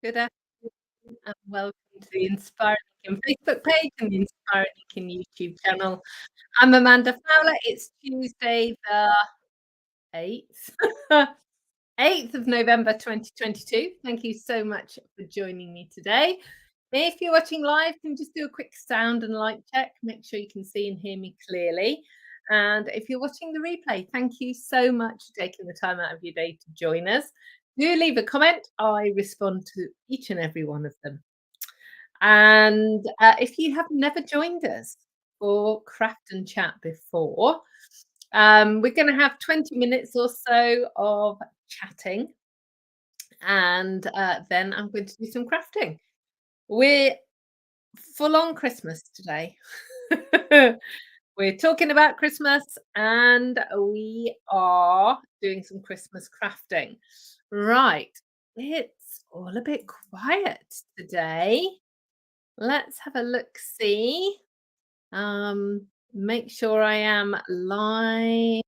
Good afternoon and welcome to the Inspiring Weekend Facebook page and the Inspiring Weekend YouTube channel. I'm Amanda Fowler. It's Tuesday the 8th, 8th of November 2022. Thank you so much for joining me today. If you're watching live, can you just do a quick sound and light check? Make sure you can see and hear me clearly. And if you're watching the replay, thank you so much for taking the time out of your day to join us. Do leave a comment. I respond to each and every one of them. And if you have never joined us for Craft and Chat before, we're going to have 20 minutes or so of chatting, and then I'm going to do some crafting. We're full on Christmas today. We're talking about Christmas and we are doing some Christmas crafting. Right. It's all a bit quiet today. Let's have a look see. Make sure I am live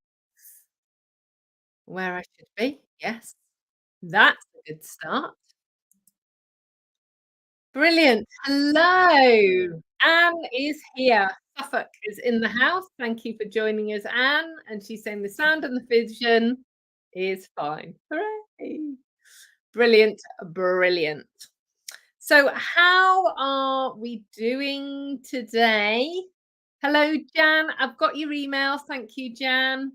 where I should be. Yes, that's a good start. Brilliant. Hello. Anne is here. Suffolk is in the house. Thank you for joining us, Anne. And she's saying the sound and the vision is fine. Hooray. Brilliant. Brilliant. So, how are we doing today? Hello, Jan. I've got your email. Thank you, Jan.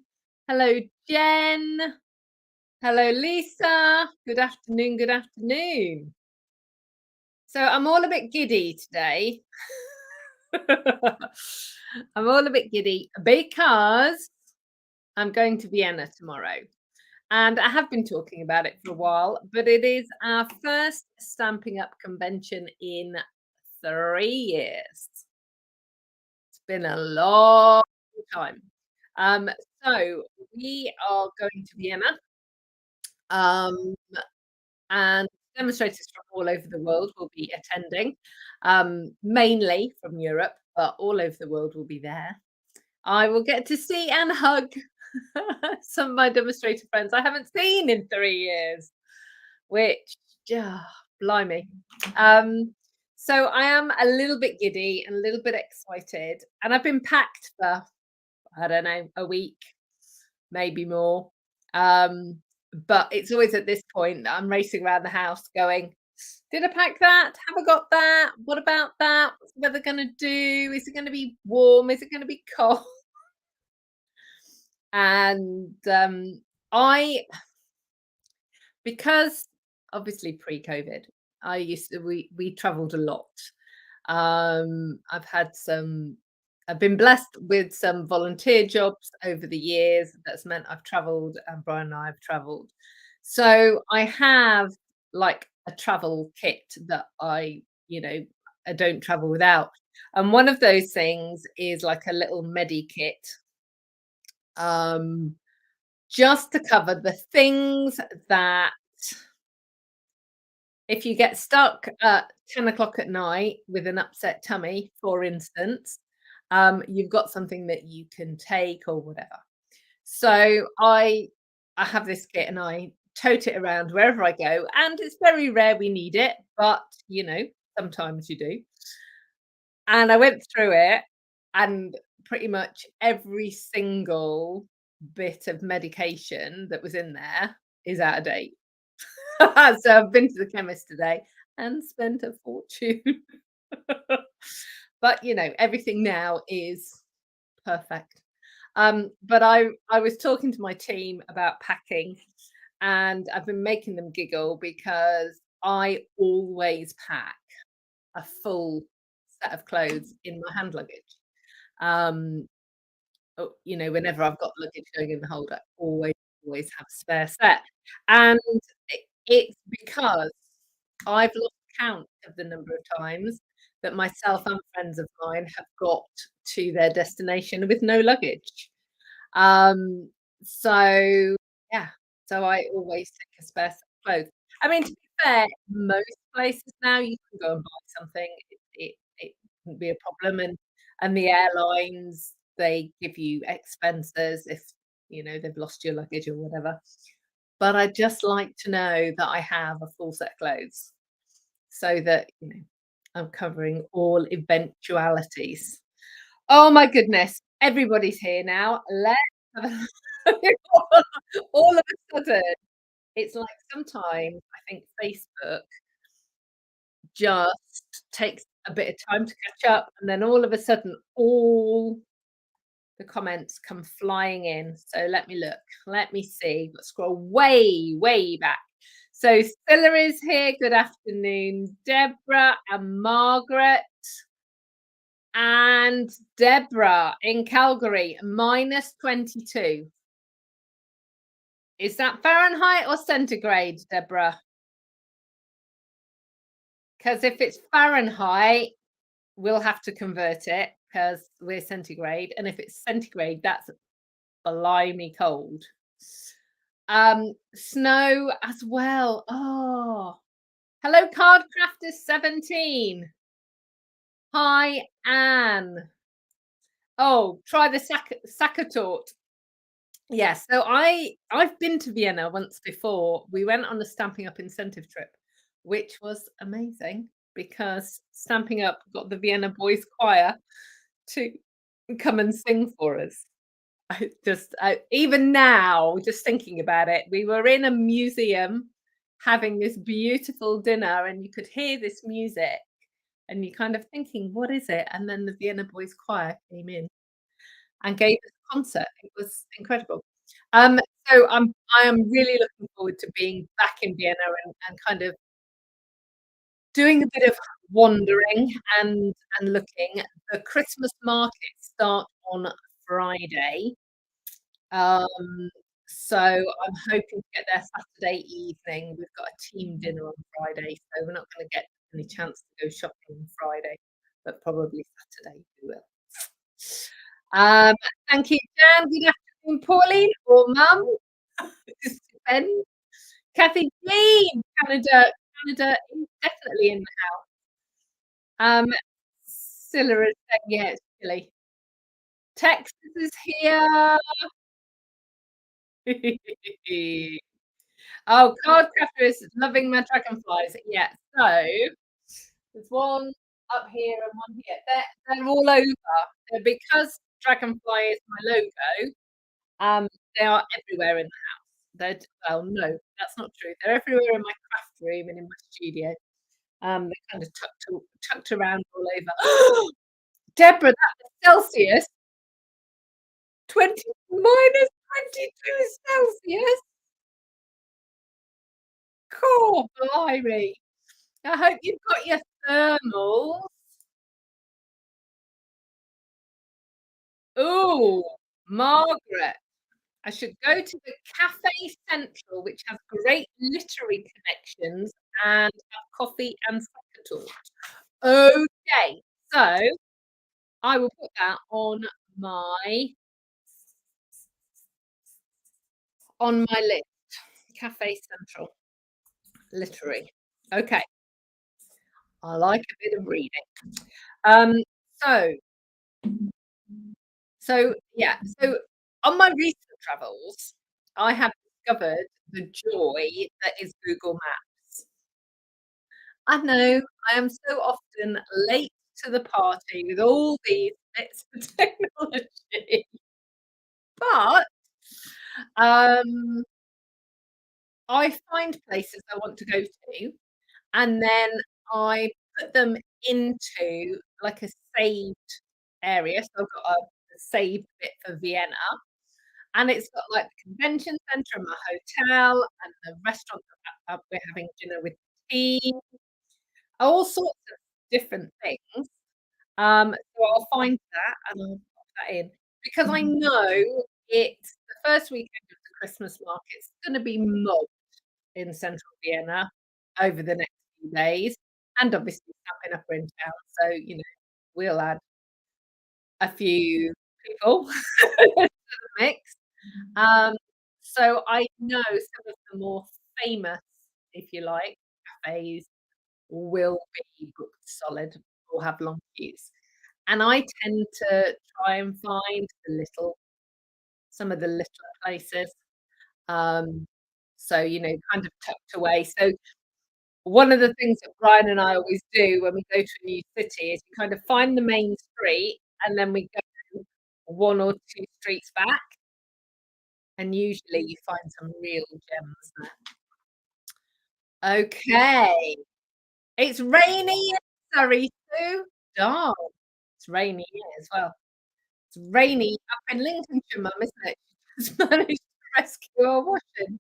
Hello, Jen. Hello, Lisa. Good afternoon. Good afternoon. So I'm all a bit giddy today. I'm all a bit giddy because I'm going to Vienna tomorrow. And I have been talking about it for a while, but it is our first Stamping Up convention in 3 years. It's been a long time. So we are going to Vienna. Um, and demonstrators from all over the world will be attending, mainly from Europe, but all over the world will be there. I will get to see and hug some of my demonstrator friends I haven't seen in 3 years, which, blimey. So I am a little bit giddy and a little bit excited, and I've been packed for, I don't know, a week, maybe more. But it's always at this point that I'm racing around the house going, did I pack that? Have I got that? What about that? What's the weather going to do? Is it going to be warm? Is it going to be cold? And I, because obviously pre-COVID, we traveled a lot. I've been blessed with some volunteer jobs over the years. That's meant I've traveled, and Brian and I have traveled. So I have like a travel kit that I don't travel without. And one of those things is like a little medi kit, um, just to cover the things that if you get stuck at 10 o'clock at night with an upset tummy, for instance, you've got something that you can take or whatever. So I have this kit and I tote it around wherever I go, and it's very rare we need it, but sometimes you do. And I went through it, and pretty much every single bit of medication that was in there is out of date. So I've been to the chemist today and spent a fortune. But everything now is perfect. But I was talking to my team about packing, and I've been making them giggle because I always pack a full set of clothes in my hand luggage. Um, whenever I've got luggage going in the hold, I always have a spare set. And it's because I've lost count of the number of times that myself and friends of mine have got to their destination with no luggage. Um, so yeah, so I always take a spare set of clothes. I mean, to be fair, most places now you can go and buy something. It wouldn't be a problem, and the airlines, they give you expenses if they've lost your luggage or whatever. But I just like to know that I have a full set of clothes. so that, I'm covering all eventualities. Oh my goodness, everybody's here now. Let's have a all of a sudden, it's like sometimes I think Facebook just takes a bit of time to catch up, and then all of a sudden, all the comments come flying in. So let me look. Let me see. Let's scroll way, way back. So Scylla is here. Good afternoon, Deborah and Margaret. And Deborah in Calgary, -22. Is that Fahrenheit or centigrade, Deborah? Because if it's Fahrenheit, we'll have to convert it because we're centigrade. And if it's centigrade, that's blimey cold. Snow as well. Oh, hello, Cardcrafters17. Hi, Anne. Oh, try the Sakatort. Yes, so I've been to Vienna once before. We went on a Stamping Up incentive trip, which was amazing because Stamping Up got the Vienna Boys Choir to come and sing for us. Even now, just thinking about it, we were in a museum having this beautiful dinner, and you could hear this music, and you're kind of thinking, "What is it?" And then the Vienna Boys Choir came in and gave us a concert. It was incredible. Um, so I am really looking forward to being back in Vienna and kind of doing a bit of wandering and looking. The Christmas markets start on Friday. Um, so I'm hoping to get there Saturday evening. We've got a team dinner on Friday, so we're not gonna get any chance to go shopping on Friday, but probably Saturday we will. Um, Thank you, Jan. Good afternoon, Pauline or Mum. It just depends. Kathy Jean, Canada is definitely in the Scylla is saying, yeah, it's chilly. Texas is here. Oh, Cardcrafter is loving my dragonflies. Yeah, so there's one up here and one here. They're all over. Because dragonfly is my logo, they are everywhere in the house. Well, no, that's not true. They're everywhere in my craft room and in my studio. They're kind of tucked around all over. Deborah, that was Celsius, 20 -22 Celsius. Cool, blimey. I hope you've got your thermals. Ooh, Margaret. I should go to the Cafe Central, which has great literary connections and have coffee and Sakatort. Okay, so I will put that my on my list. Cafe Central, literary. Okay, I like a bit of reading. Um, so so on my recent travels, I have discovered the joy that is Google Maps. I know I am so often late to the party with all these bits of technology, but, um, I find places I want to go to, and then I put them into, like, a saved area. So I've got a saved bit for Vienna, and it's got, like, the convention center and my hotel and the restaurant that we're having dinner with the team, all sorts of different things. So I'll find that and I'll pop that in because I know it's the first weekend of the Christmas market's gonna be mobbed in central Vienna over the next few days, and obviously Stampin' Up are in town, so, we'll add a few people to the mix. Um, so I know some of the more famous, if you like, cafes will be booked solid or have long queues. And I tend to try and find some of the little places, um, so, kind of tucked away. So One of the things that Brian and I always do when we go to a new city is we kind of find the main street, and then we go 1 or 2 streets back, and usually you find some real gems there. Okay. It's rainy in Surrey too. Darn, it's rainy here as well. It's rainy up in Lincolnshire, Mum, isn't it? She's managed to rescue our washing.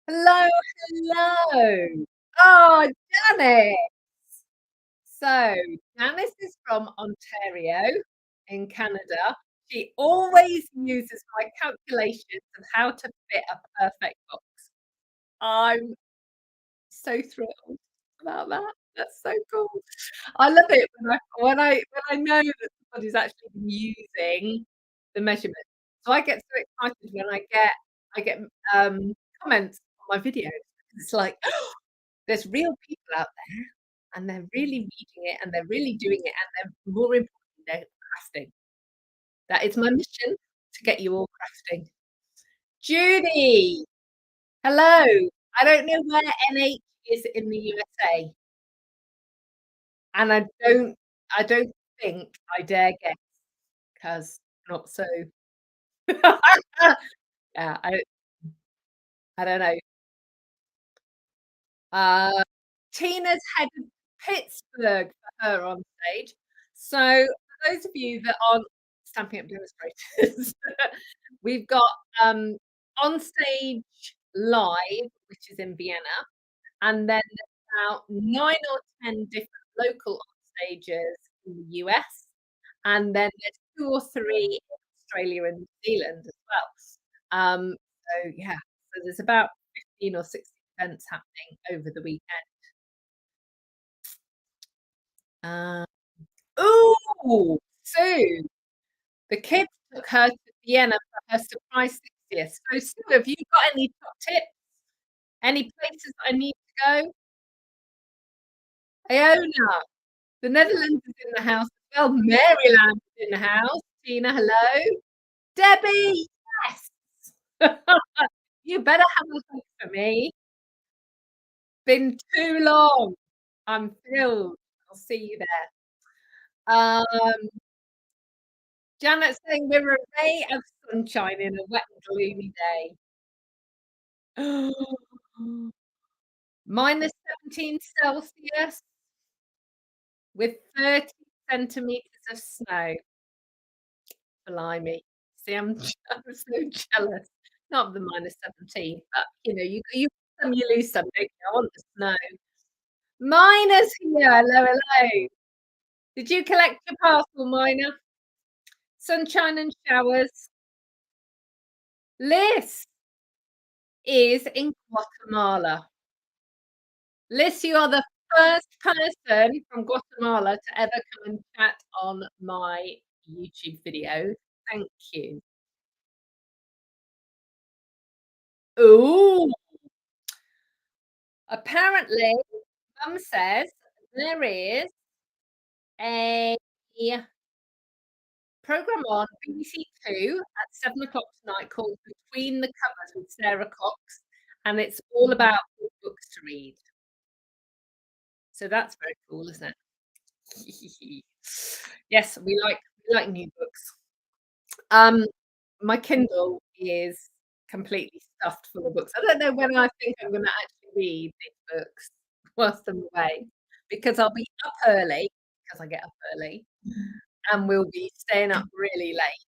Hello, hello. Oh, Janet. So, Janice is from Ontario in Canada. She always uses my calculations of how to fit a perfect box. I'm so thrilled about that. That's so cool. I love it when I know that somebody's actually been using the measurements. So I get so excited when I get comments on my videos. It's like, there's real people out there, and they're really reading it, and they're really doing it, and they're more importantly, they're crafting. That is my mission, to get you all crafting. Judy, hello. I don't know where NH is in the USA, and I don't think I dare guess, 'cause not so yeah, I don't know. Uh, Tina's headed Pittsburgh for her on stage. So for those of you that aren't Stampin' Up demonstrators, we've got, On Stage Live, which is in Vienna, and then there's about 9 or 10 different local on stages in the US, and then there's 2 or 3 in Australia and New Zealand as well. So yeah, so there's about 15 or 16 events happening over the weekend. Uh, ooh, Sue, the kids took her to Vienna for her surprise 60th. So Sue, have you got any top tips? Any places I need to go? Iona, the Netherlands is in the house as well. Maryland is in the house. Tina, hello. Debbie, yes. You better have a hug for me. Been too long. I'm thrilled. I'll see you there. Um, Janet's saying we're a ray of sunshine in a wet and gloomy day. -17 Celsius with 30 centimeters of snow. Blimey. See, I'm so jealous. Not of the -17, but, you some, you lose some, don't you? I want the snow. Mina's here. Hello, hello. Did you collect your parcel, Mina? Sunshine and showers. Liz is in Guatemala. Liz, you are the first person from Guatemala to ever come and chat on my YouTube video. Thank you. Ooh, apparently, Mum says there is a program on BBC Two at 7 o'clock tonight called Between the Covers with Sarah Cox, and it's all about good books to read. So that's very cool, isn't it? Yes, we like new books. Um, my Kindle is completely stuffed full of books. I don't know when I think I'm gonna actually read these books whilst I'm away, because I'll be up early, because I get up early, and we'll be staying up really late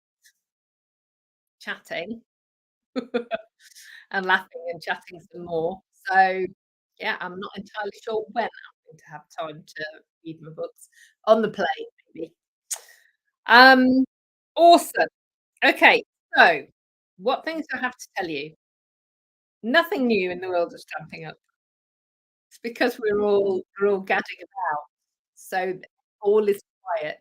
chatting and laughing and chatting some more. So, yeah, I'm not entirely sure when I'm going to have time to read my books. On the plane, maybe. Um, awesome. Okay, so what things do I have to tell you? Nothing new in the world of Stamping Up. It's because we're all gadding about, so all is quiet.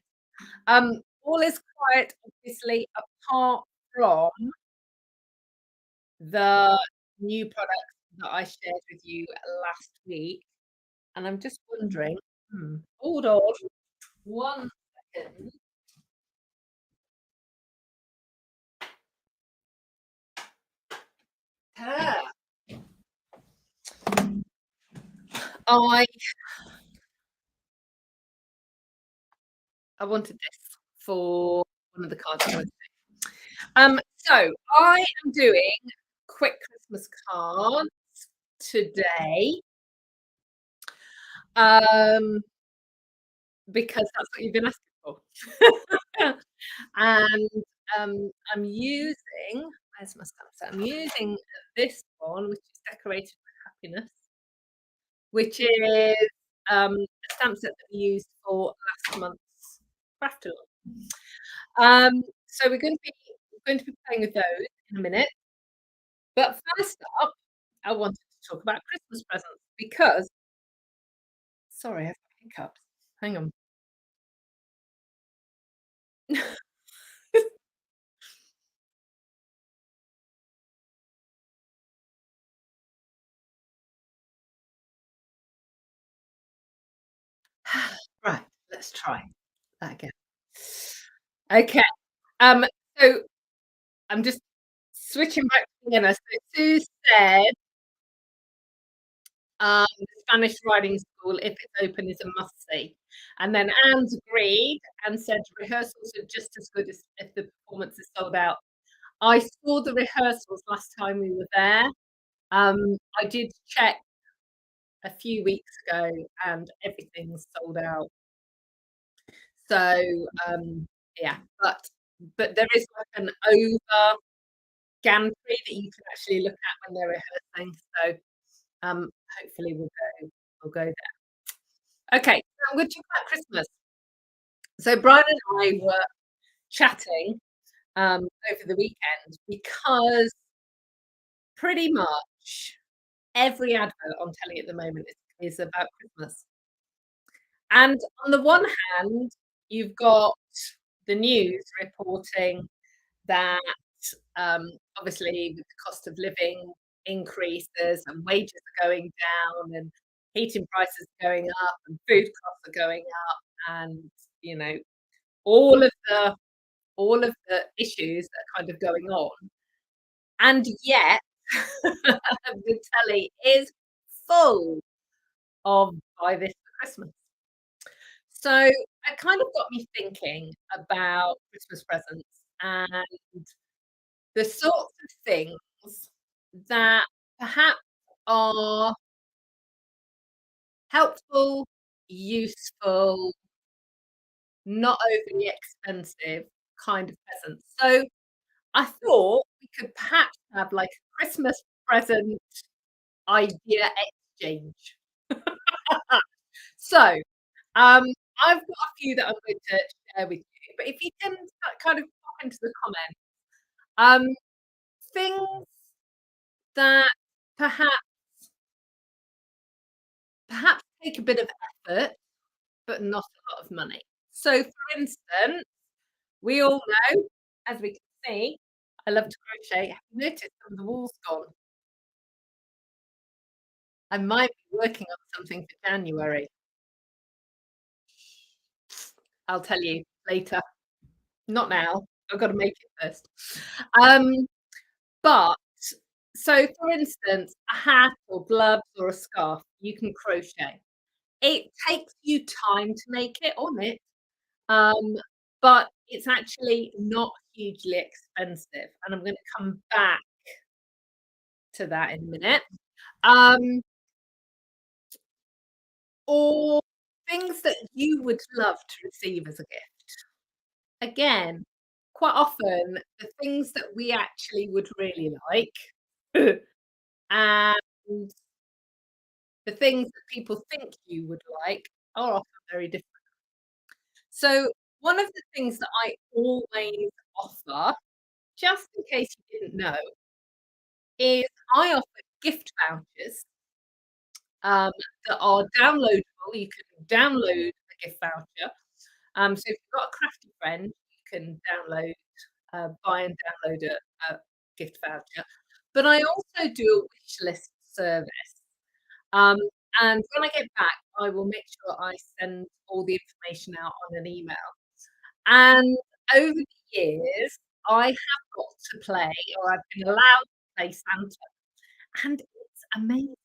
All is quiet, obviously, apart from the new products that I shared with you last week, and I'm just wondering, hold on 1 second. Ah, I I wanted this for one of the cards I wanted to do. So I am doing quick Christmas cards today, um, because that's what you've been asking for. And, I'm using where's my stamp set? I'm using this one, which is decorated with happiness, which is, a stamp set that we used for last month's craft along. So we're going to be playing with those in a minute. But first up, I wanted to talk about Christmas presents because sorry, I've got hiccups. Hang on. Right, let's try that again. Okay. Um, so I'm just switching back to beginner. So Sue said, the Spanish riding school, if it's open, is a must-see. And then Anne's agreed and said rehearsals are just as good as if the performance is sold out. I saw the rehearsals last time we were there. I did check a few weeks ago and everything's sold out. So, yeah, but there is like an over gantry that you can actually look at when they're rehearsing. So, hopefully we'll go there. Okay, so I'm gonna talk about Christmas. So Brian and I were chatting, over the weekend because pretty much every advert on telly at the moment is about Christmas. And on the one hand, you've got the news reporting that, obviously with the cost of living increases and wages are going down and heating prices are going up and food costs are going up and, you know, all of the issues that are kind of going on. And yet the telly is full of "Buy this for Christmas." So, it kind of got me thinking about Christmas presents and the sorts of things that perhaps are helpful, useful, not overly expensive kind of presents. So, I thought we could perhaps have like a Christmas present idea exchange. So, um, I've got a few that I'm going to share with you, but if you can kind of pop into the comments, um, things that perhaps perhaps take a bit of effort, but not a lot of money. So, for instance, we all know, as we can see, I love to crochet. Have you noticed some of the wool's gone? I might be working on something for January. I'll tell you later. Not now. I've got to make it first. Um, but so for instance, a hat or gloves or a scarf, you can crochet. It takes you time to make it on it, um, but it's actually not hugely expensive, and I'm gonna come back to that in a minute. Um, or things that you would love to receive as a gift. Again, quite often, the things that we actually would really like, and the things that people think you would like are often very different. So, one of the things that I always offer, just in case you didn't know, is I offer gift vouchers, um, that are downloadable. You can download a gift voucher. So if you've got a crafty friend, you can buy and download a gift voucher. But I also do a wish list service. Um, and when I get back, I will make sure I send all the information out on an email. And over the years, I have got to play, or I've been allowed to play Santa, and it's amazing.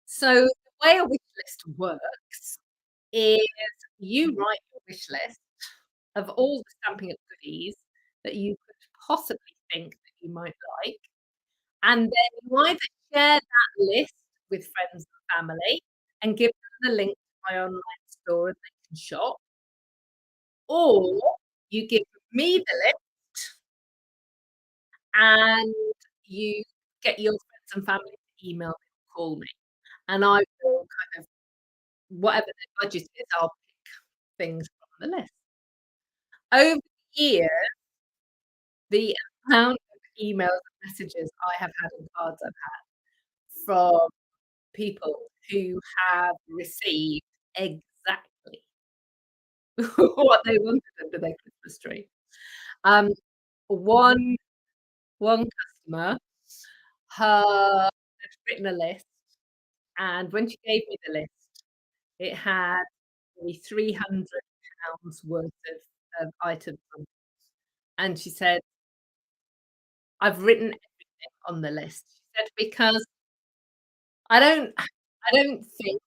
So way a wish list works is you write your wish list of all the Stamping Up goodies that you could possibly think that you might like, and then you either share that list with friends and family and give them the link to my online store and they can shop, or you give me the list and you get your friends and family to email me or call me, and I will kind of whatever their budget is, I'll pick things from the list. Over the years, the amount of emails and messages I have had and cards I've had from people who have received exactly what they wanted under their Christmas tree. Um, one one customer, her had written a list, and when she gave me the list, it had maybe £300 worth of items on it, and she said, "I've written everything on the list." She said, "Because I don't think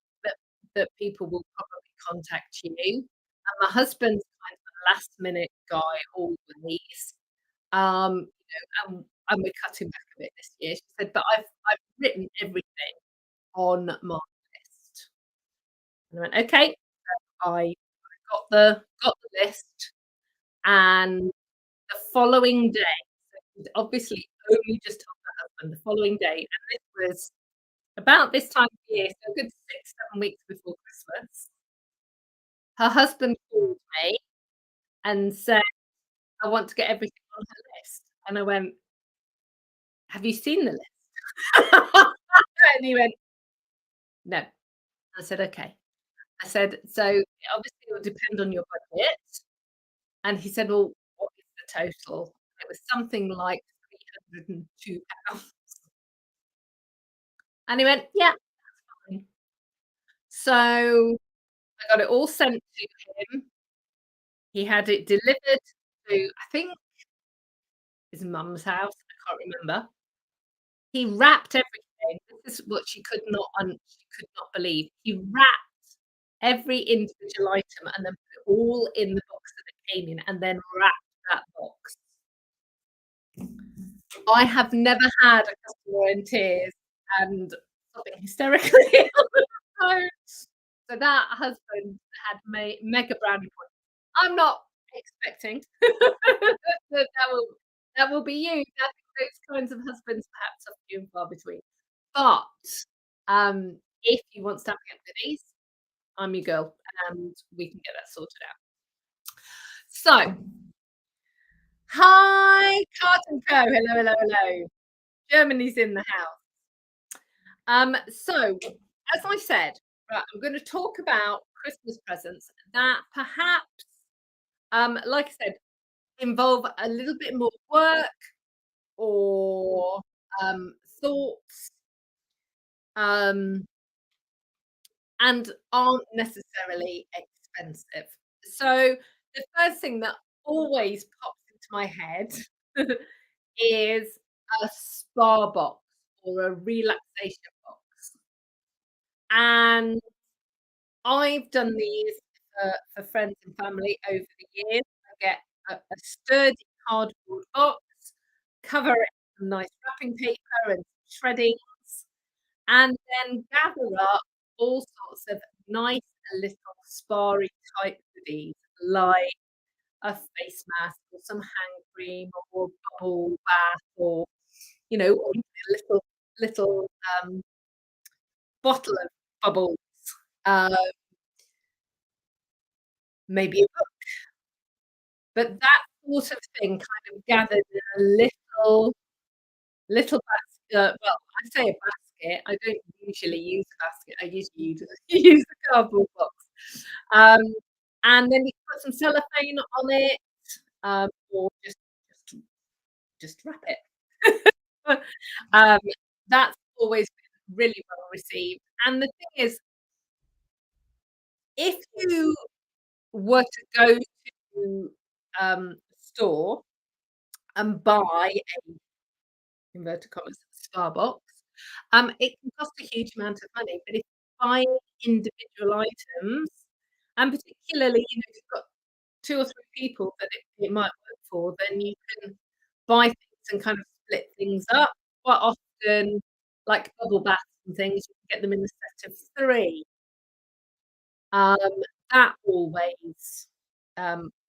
that people will probably contact you, and my husband's kind of a last minute guy always, and we're cutting back a bit this year." She said, "But I've written everything on my list." And I went, "Okay." I got the list, and the following day, so she'd obviously only just told her husband the following day, and this was about this time of year, so a good 6, 7 weeks before Christmas, her husband called me and said, "I want to get everything on her list." And I went, "Have you seen the list?" And he went, "No." I said, "Okay." I said, "So, obviously it will depend on your budget." And he said, "Well, what is the total?" It was something like £302. And he went, "Yeah, fine." So, I got it all sent to him. He had it delivered to, I think, his mum's house, I can't remember. He wrapped everything. This is what she could not believe. He wrapped every individual item and then put it all in the box that it came in and then wrapped that box. I have never had a customer in tears and sobbing hysterically on the phone. So that husband had mega brownie points. I'm not expecting that will be you. I think those kinds of husbands perhaps are few and far between. But, if you want Stampin' Up goodies, I'm your girl, and we can get that sorted out. So, hi, Cart& Co. Hello, hello, hello. Germany's in the house. So as I said, right, I'm gonna talk about Christmas presents that perhaps, like I said, involve a little bit more work or, thoughts, um, and aren't necessarily expensive. So the first thing that always pops into my head is a spa box or a relaxation box. And I've done these for friends and family over the years. I get a sturdy cardboard box, cover it with some nice wrapping paper and shreddings, and then gather up all sorts of nice little spa-y type goodies, like a face mask or some hand cream or a bubble bath or a little, bottle of bubbles, uh, maybe a but that sort of thing kind of gathered in a little basket. Well, I say a basket, I don't usually use a basket, I usually use a cardboard box. Um, and then you put some cellophane on it, or just wrap it. Um, that's always been really well received. And the thing is, if you were to go to, a store and buy inverted commas, Starbucks, it can cost a huge amount of money, but if you buying individual items, and particularly, if you've got 2 or 3 people that it might work for, then you can buy things and kind of split things up. Quite often, like bubble baths and things, you can get them in a set of 3. Um, that always,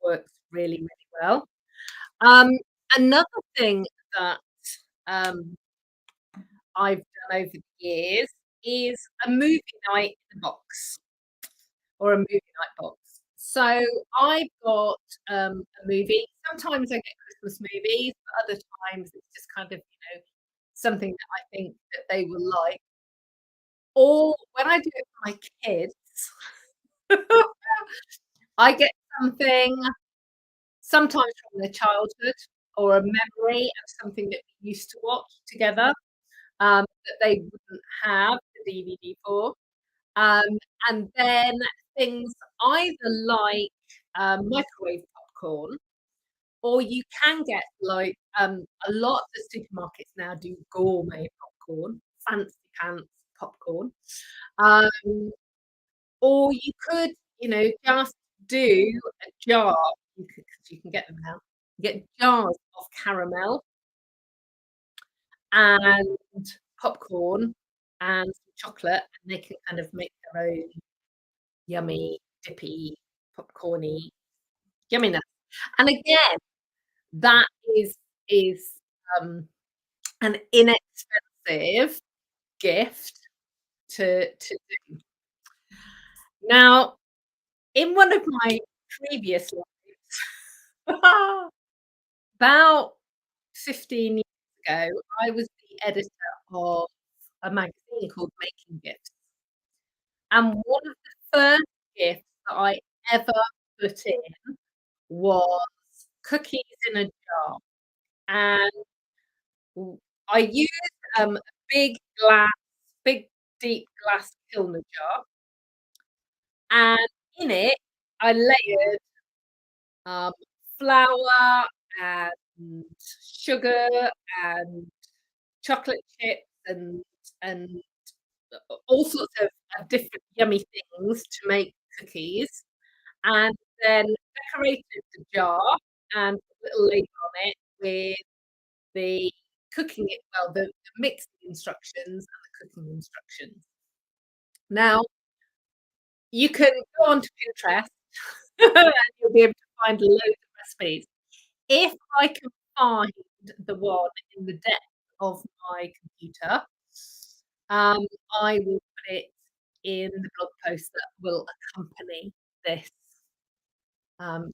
works really, really well. Um, another thing that, um, I've done over the years is a movie night in a box or a movie night box. So I've got, a movie. Sometimes I get Christmas movies, but other times it's just kind of, something that I think that they will like. Or when I do it for my kids, I get something sometimes from their childhood or a memory of something that we used to watch together, that they wouldn't have the DVD for. Um, and then things either like, microwave popcorn, or you can get, like, a lot of the supermarkets now do gourmet popcorn, fancy pants popcorn. Um, or you could, just do a jar. 'Cause you can get them now. Get jars of caramel and popcorn and some chocolate, and they can kind of make their own yummy, dippy, popcorny yumminess. And again, that is, um, an inexpensive gift to do. Now, in one of my previous lives, about 15 years ago, I was the editor of a magazine called Making Gifts, and one of the first gifts that I ever put in was cookies in a jar, and w I used, a big, deep glass Kilner jar, and in it, I layered, um, flour and sugar and chocolate chips and all sorts of different yummy things to make cookies, and then decorated the jar and put a little label on it with the the mixing instructions and the cooking instructions. Now, you can go onto Pinterest and you'll be able to find loads of recipes. If I can find the one in the depth of my computer, um, I will put it in the blog post that will accompany this, chat.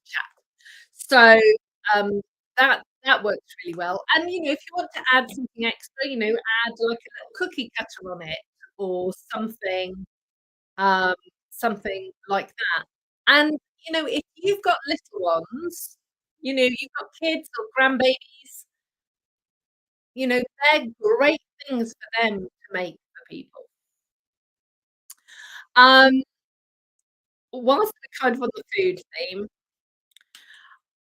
So, um, that works really well. And, if you want to add something extra, add like a little cookie cutter on it or um, something like that. And, if you've got little ones, you've got kids or grandbabies, they're great things for them to make for people. Um, whilst we're kind of on the food theme,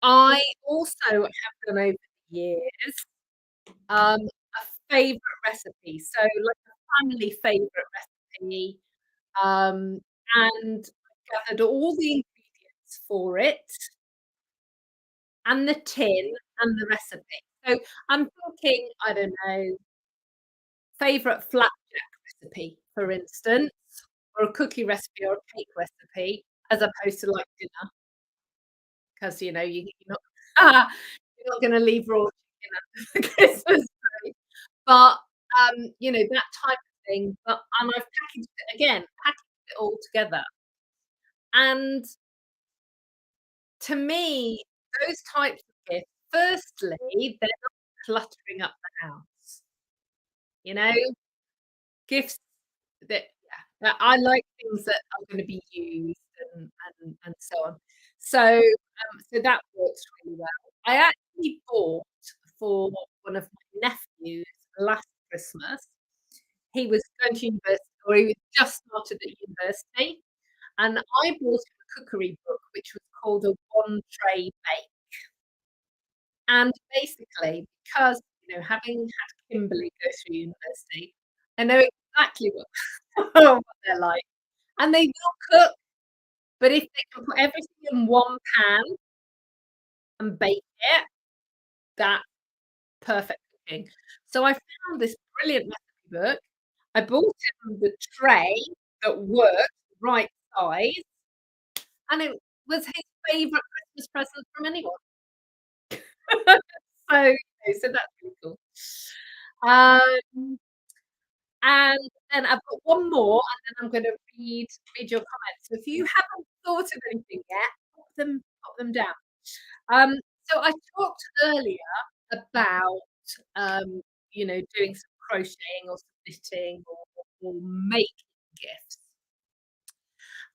I also have done over the years, a favourite recipe, so like a family favourite recipe, um, and gathered all the ingredients for it and the tin and the recipe. So I'm thinking, I don't know, favourite flapjack recipe, for instance, or a cookie recipe or a cake recipe, as opposed to like dinner, 'cause, you're not you're not gonna leave raw chicken under the Christmas tree. But, that type of thing, and I've packaged it all together. And to me, those types of gifts, firstly, they're not cluttering up the house, you know? Gifts that that I like things that are gonna be used and so on. So that works really well. I actually bought for one of my nephews last Christmas. He was going to university, or he was just started at university, and I bought him a cookery book, which was called A One Tray Bake. And basically, because, having had Kimberly go through university, I know exactly what what they're like. and they will cook, but if they can put everything in one pan and bake it, that's perfect cooking. So I found this brilliant recipe book. I bought him the tray that worked, right size, and it was his favourite Christmas present from anyone. So that's really cool. Um, and then I've got one more, and then I'm gonna read your comments. So if you haven't thought of anything yet, pop them down. Um, so I talked earlier about, um, doing some crocheting or some knitting or making gifts,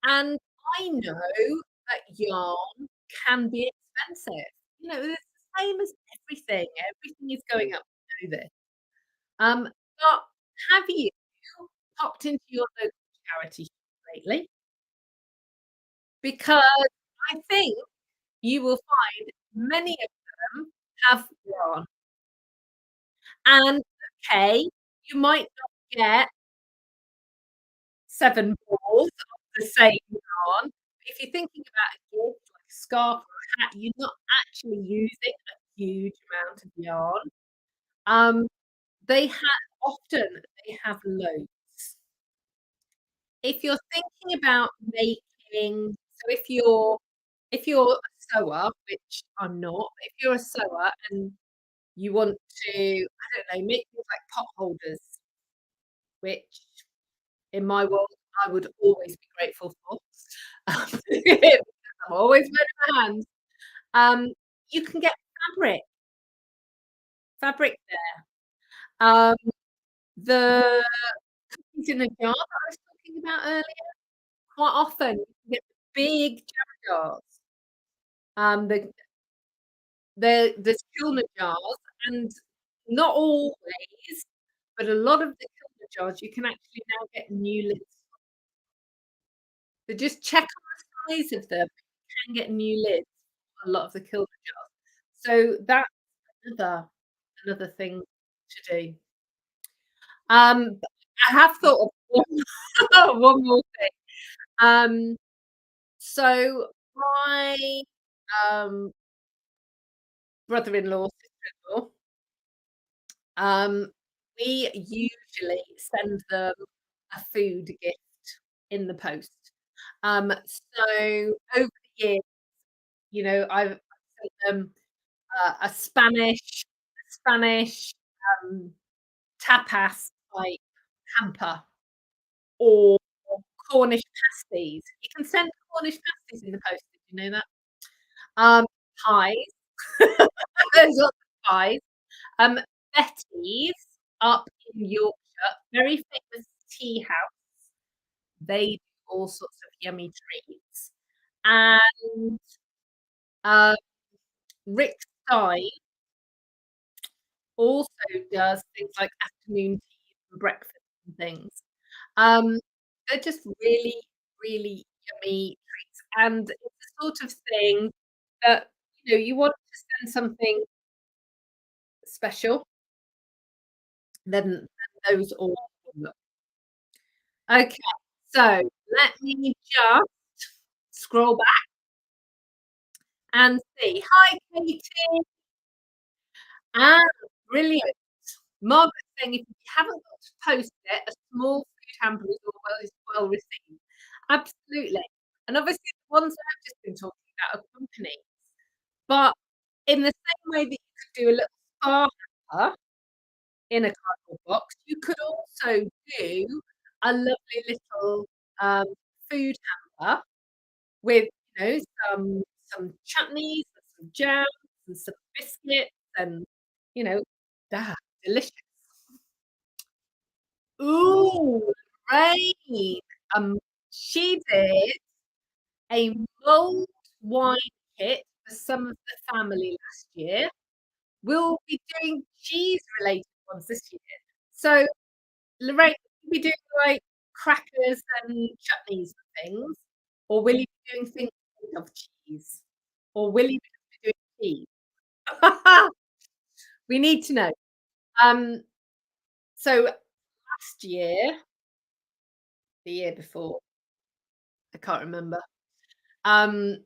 and I know that yarn can be expensive. It's the same as everything. Everything is going up, we know this. But have you popped into your local charity shop lately? Because I think you will find many of them have yarn. And, okay, you might not get 7 balls of the same yarn. If you're thinking about a gift like a scarf or a hat, you're not actually using a huge amount of yarn. Um, they have often they have loads. If you're thinking about making so if you're a sewer, which I'm not, if you're a sewer and you want to, I don't know, make things like pot holders, which in my world I would always be grateful for, because I'm always wearing my hands. Um, you can get fabric there. Um, the cookies in a jar that I was talking about earlier, quite often you can get the big jam jars. The there's kilner jars, and not always, but a lot of the kilner jars you can actually now get new lids. So just check on the size of them. You can get new lids for a lot of the kilner jars. So that's another another thing to do. But I have thought of one one more thing. Um, so my, um, brother-in-law, sister-in-law, um, we usually send them a food gift in the post. So over the years, I've sent them a Spanish, um, tapas type hamper or Cornish pasties. You can send Cornish pasties in the post, did you know that? Um, Pies. There's lots of pies. Um, Betty's up in Yorkshire, very famous tea house. They do all sorts of yummy treats. And, uh, Rick Stein also does things like afternoon tea and breakfast and things. Um, they're just really, really yummy treats, and it's the sort of thing that, you want to send something special, then those all look. Okay, so let me just scroll back and see. Hi, Katie. Ah, brilliant. Margaret's saying if you haven't got to post it, a small food hamper is well received. Absolutely. And obviously the ones that I've just been talking about are companies. But in the same way that you could do a little spa hamper in a cardboard box, you could also do a lovely little, um, food hamper with, some chutneys and some jams and some biscuits and, you know, ah, delicious. Ooh, Lorraine, um, she did a mulled wine kit for some of the family last year. We'll be doing cheese-related ones this year. So, Lorraine, will you be doing, like, crackers and chutneys and things, or will you be doing things made of cheese? Or will you just be doing cheese? We need to know. Um, so last year, the year before, I can't remember. Um,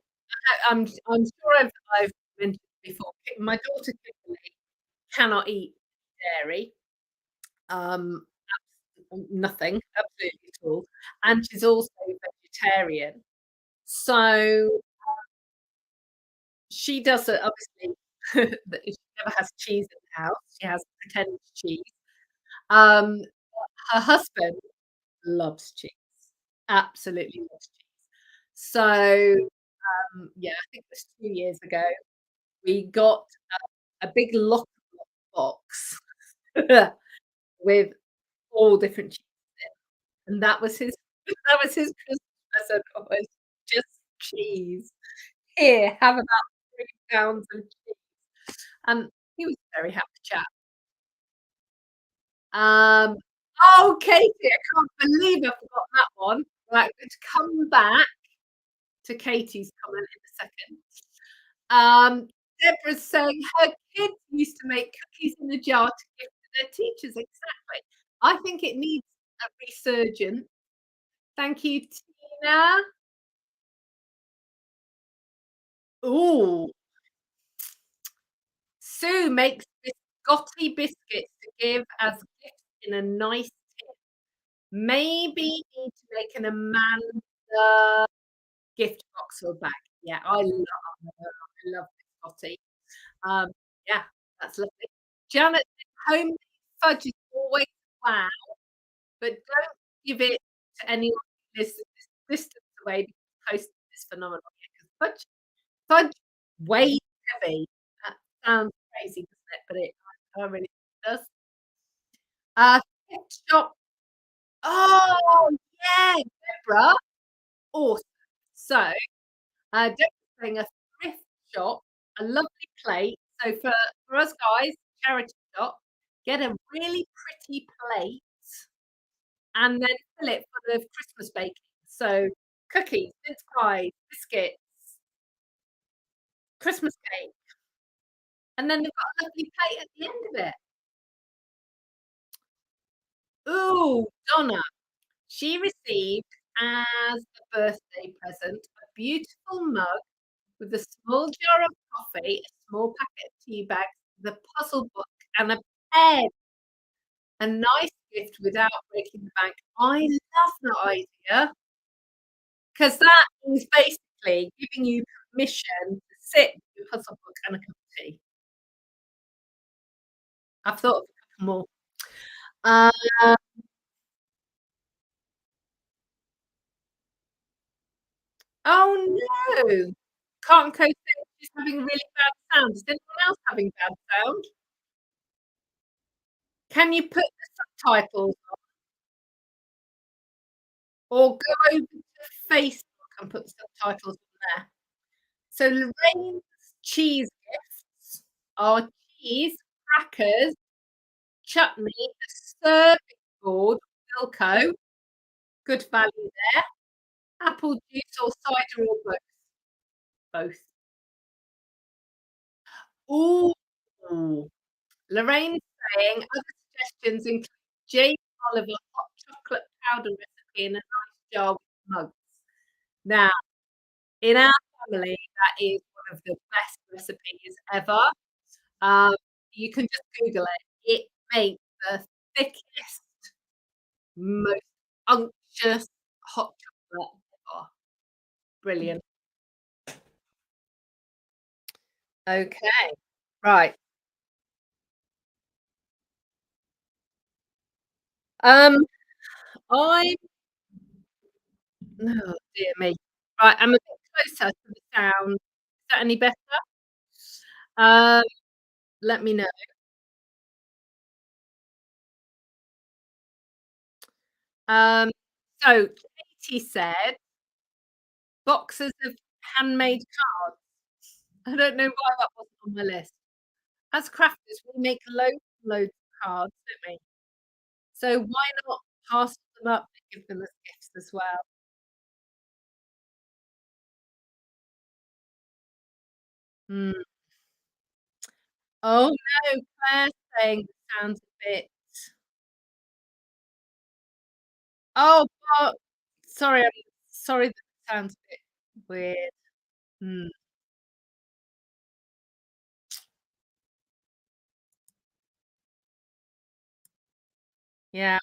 I'm sure I've mentioned before, my daughter Kimberly cannot eat dairy, um, nothing, absolutely at all, and she's also vegetarian. So, she doesn't obviously, that she never has cheese in the house, she has pretend cheese. Um, her husband loves cheese, absolutely loves cheese. So, yeah, I think it was 2 years ago, we got a big lock box with all different cheese, and that was his that was his Christmas present, was just cheese. "Here, have about 3 pounds of cheese," and he was a very happy chap. Um, oh, Katie, I can't believe I forgot that one. Right, we're to come back to Katie's comment in a second. Deborah's saying her kids used to make cookies in a jar to give to their teachers. Exactly. I think it needs a resurgence. Thank you, Tina. Ooh, Sue makes biscotti biscuits to give as gifts in a nice tin. Maybe need to make an Amanda gift box or bag. Yeah, I love biscotti. Um, yeah, that's lovely. Janet, homemade fudge is always wow, but don't give it to anyone who lives a distance away because postage is phenomenal. Yeah, 'cause fudge weighs heavy. That sounds crazy, doesn't it? But I really think it does. Gift shop. Oh, yeah, Deborah. Awesome. So, Deborah's saying a thrift shop, a lovely plate. So for us guys, charity shop, get a really pretty plate and then fill it full of Christmas baking. So cookies, mince pies, biscuits, Christmas cake, and then they've got a lovely plate at the end of it. Ooh, Donna. She received as a birthday present a beautiful mug with a small jar of coffee, a small packet of tea bags, the puzzle book, and a pen. A nice gift without breaking the bank. I love that idea because that is basically giving you permission to sit with your puzzle book and a cup of tea. I've thought of a couple more. Uh, oh no! Can't Co says she's having really bad sound. Is anyone else having bad sound? Can you put the subtitles or go over to Facebook and put the subtitles on there? So Lorraine's cheese gifts are cheese, crackers, chutney, a serving board, Wilko, good value there, apple juice or cider or both. Both. Ooh. Lorraine's saying other suggestions include Jamie Oliver hot chocolate powder recipe in a nice jar with mugs. Now, in our family, that is one of the best recipes ever. Um, you can just Google it. It makes the thickest, most unctuous hot chocolate ever. Brilliant. Okay. Right. Um, I oh dear me. Right, I'm a bit closer to the sound. Is that any better? Um, let me know. Um, so Katie said boxes of handmade cards. I don't know why that wasn't on my list. As crafters, we make loads and loads of cards, don't we? So why not parcel them up and give them as gifts as well? Mm. Oh no, Claire's saying it sounds a bit oh, sorry, I'm sorry. sounds a bit weird. Mm, yeah.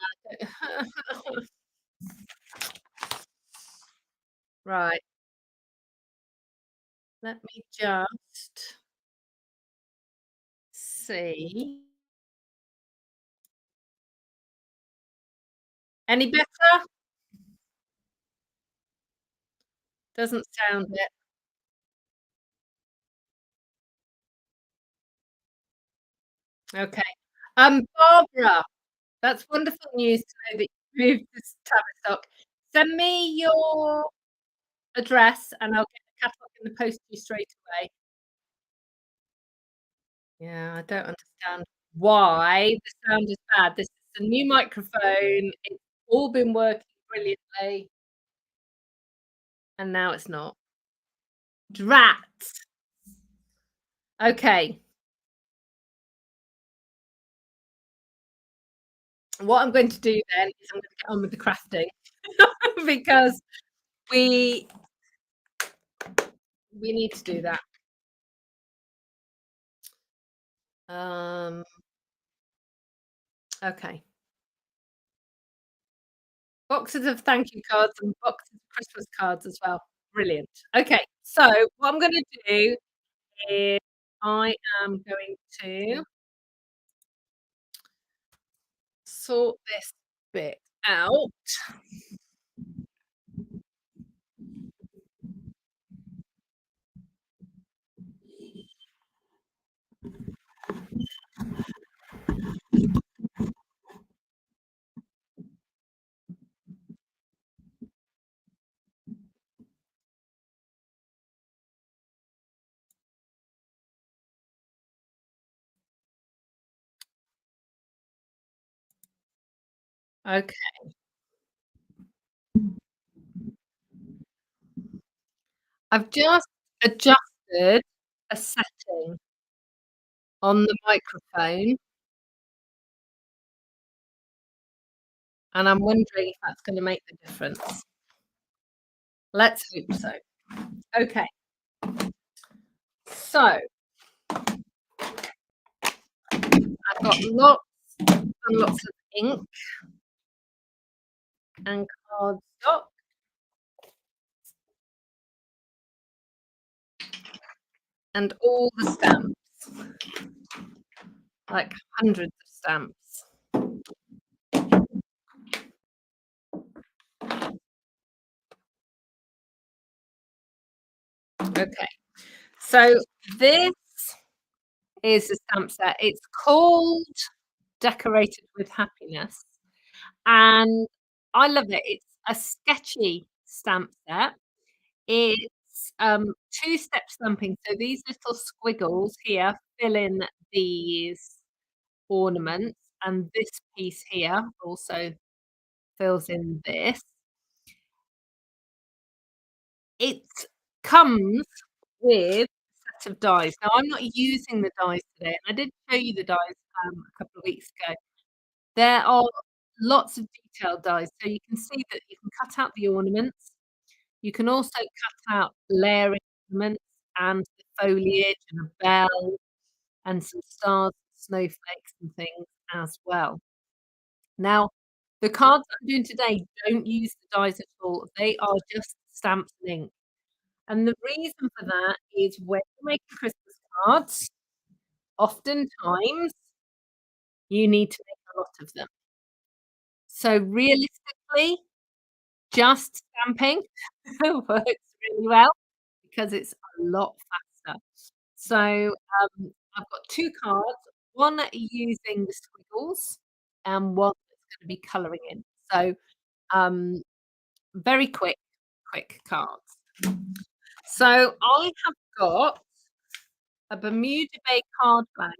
Right, let me just see. Any better? Doesn't sound it. Okay. Barbara, that's wonderful news to know that you moved to Tavistock. Send me your address and I'll get the catalogue in the post to you straight away. Yeah, I don't understand why the sound is bad. This is a new microphone. It's all been working brilliantly, and now it's not. Drat. Okay, what I'm going to do then is I'm gonna get on with the crafting because we we need to do that. Um, okay. Boxes of thank you cards and boxes of Christmas cards as well. Brilliant. Okay, so what I'm gonna do is I am going to sort this bit out. Okay, I've just adjusted a setting on the microphone, and I'm wondering if that's gonna make the difference. Let's hope so. Okay, so I've got lots and lots of ink and cardstock and all the stamps, like hundreds of stamps. Okay, so this is a stamp set. It's called Decorated with Happiness, and I love it. It's a sketchy stamp set. It's, two-step stamping, so these little squiggles here fill in these ornaments, and this piece here also fills in this. It comes with a set of dies. Now, I'm not using the dies today, and I did show you the dies, a couple of weeks ago. There are lots of detailed dies, so you can see that you can cut out the ornaments. You can also cut out layering ornaments and the foliage and a bell and some stars, snowflakes and things as well. Now, the cards I'm doing today don't use the dies at all. They are just stamps and ink. And the reason for that is when you're making Christmas cards, oftentimes you need to make a lot of them. So realistically, just stamping works really well because it's a lot faster. So, I've got 2 cards, one using the squiggles and one that's gonna be colouring in. So, um, very quick cards. So, I have got a Bermuda Bay card blank.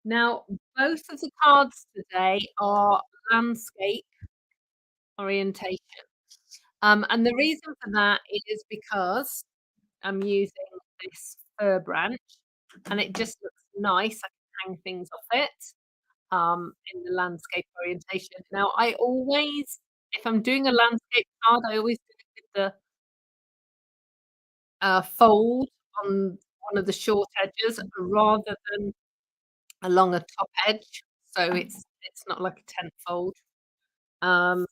Now, both of the cards today are landscape orientation. And the reason for that is because I'm using this fir branch, and it just looks nice. I can hang things off it, in the landscape orientation. Now, I always if I'm doing a landscape card, I always do it with the fold on one of the short edges rather than along a top edge, so it's not like a tent fold. Um,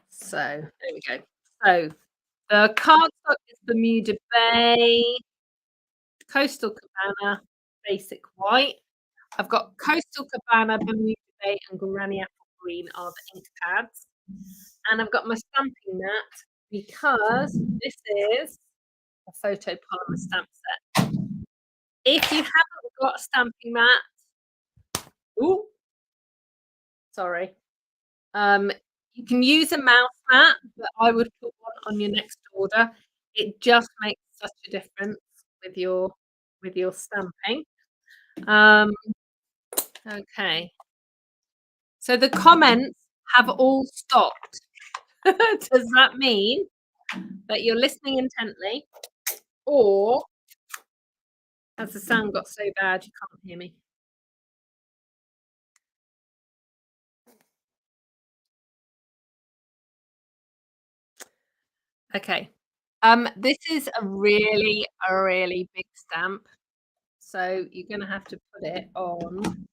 so there we go. So the cardstock is Bermuda Bay, Coastal Cabana, basic white. I've got Coastal Cabana, Bermuda Bay, and Granny Apple Green are the ink pads. And I've got my stamping mat because this is a photopolymer stamp set. If you haven't got a stamping mat, ooh, sorry, um, you can use a mouse mat, but I would put one on your next order. It just makes such a difference with your stamping. Um, okay. So the comments have all stopped. Does that mean that you're listening intently, or has the sound got so bad you can't hear me? Okay. This is a really big stamp, so you're gonna have to put it on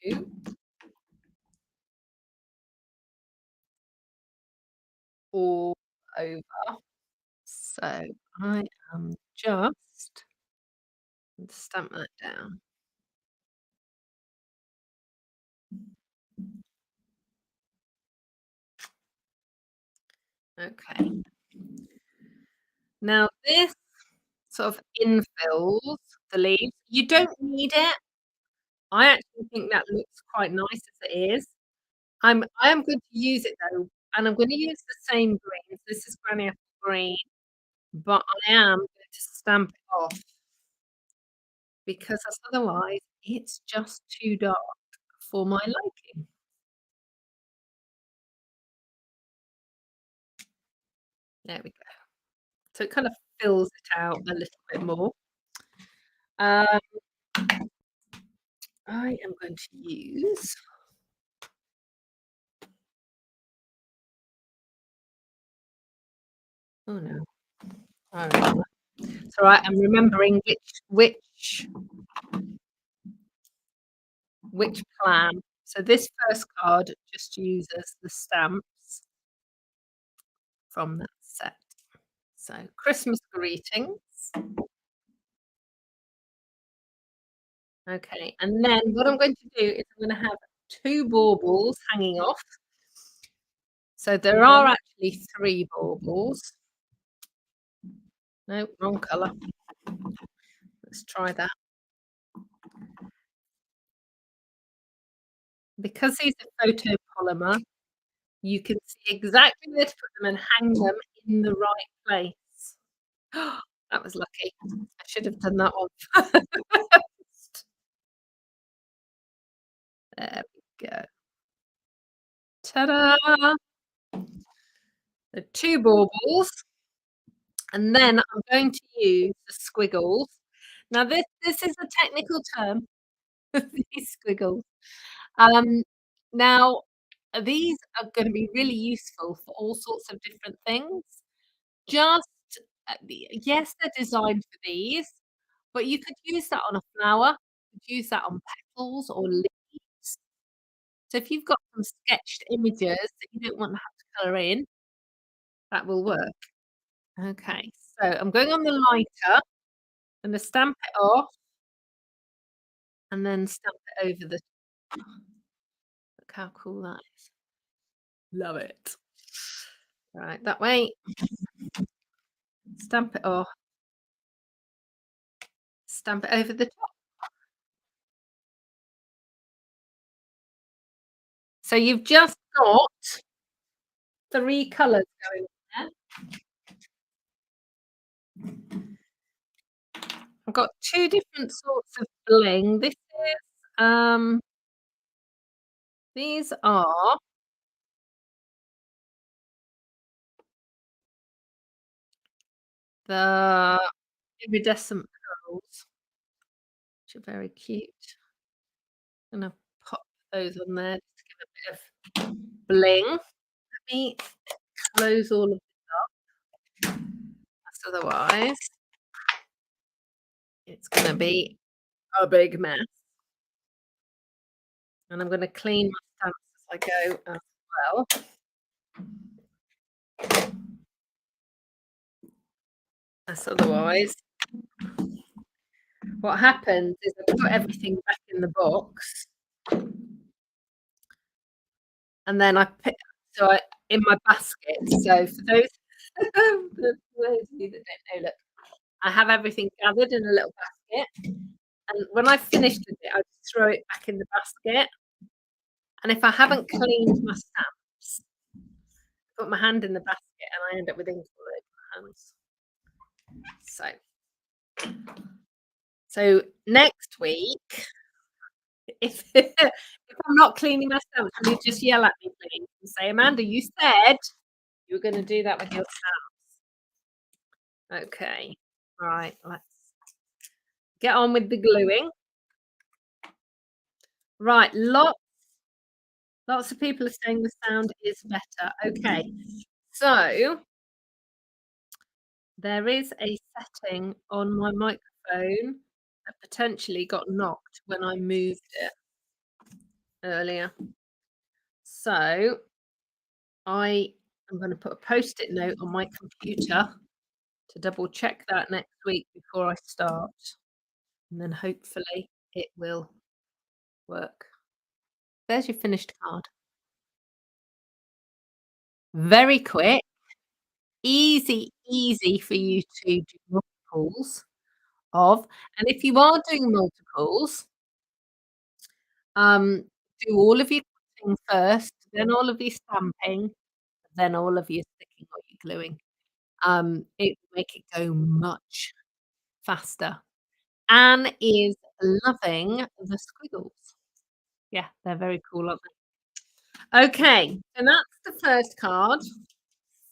ooh, all over. So I am just going to stamp that down. Okay. Now this sort of infills the leaves. You don't need it. I actually think that looks quite nice as it is. I am going to use it though, and I'm gonna use the same greens. This is Granny Apple Green, but I am going to stamp it off because otherwise it's just too dark for my liking. There we go. So it kind of fills it out a little bit more. Um, I am going to use oh no, I remember. It's all right, I'm remembering which plan. So this first card just uses the stamps from that set. So Christmas greetings. Okay, and then what I'm going to do is I'm gonna have 2 baubles hanging off. So there are actually 3 baubles. No, wrong colour. Let's try that. Because these are photopolymer, you can see exactly where to put them and hang them in the right place. That was lucky. I should have done that one first. There we go. Ta-da! The 2 baubles, and then I'm going to use the squiggles. Now this is a technical term, these squiggles. Um, now, these are gonna be really useful for all sorts of different things. Just, yes, they're designed for these, but you could use that on a flower, you could use that on petals or leaves. So if you've got some sketched images that you don't want to have to colour in, that will work. Okay, so I'm going on the lighter, I'm gonna stamp it off and then stamp it over the look how cool that is. Love it. Right, that way, stamp it off, stamp it over the top. So you've just got 3 colours going on there. I've got 2 different sorts of bling. This is, these are the iridescent pearls, which are very cute. I'm gonna pop those on there just to give a bit of bling. Let me close all of this up, 'cause otherwise it's gonna be a big mess, and I'm gonna clean my stamps as I go as well, 'cause otherwise what happens is I put everything back in the box, and then I put I in my basket. So for those for those of you that don't know, look, I have everything gathered in a little basket, and when I've finished with it, I just throw it back in the basket, and if I haven't cleaned my stamps, put my hand in the basket and I end up with ink all over my hands. So next week, if I'm not cleaning my stamps, will you just yell at me, please, and say, "Amanda, you said you were gonna do that with your stamps." Okay. Right, let's get on with the gluing. Right, lots of people are saying the sound is better. Okay. So there is a setting on my microphone that potentially got knocked when I moved it earlier. So I am going to put a post-it note on my computer to double check that next week before I start. And then hopefully it will work. There's your finished card. Very quick, easy for you to do multiples of. And if you are doing multiples, um, do all of your cutting first, then all of your stamping, then all of your sticking or your gluing. It will make it go much faster. Anne is loving the squiggles. Yeah, they're very cool, aren't they? Okay, so that's the first card.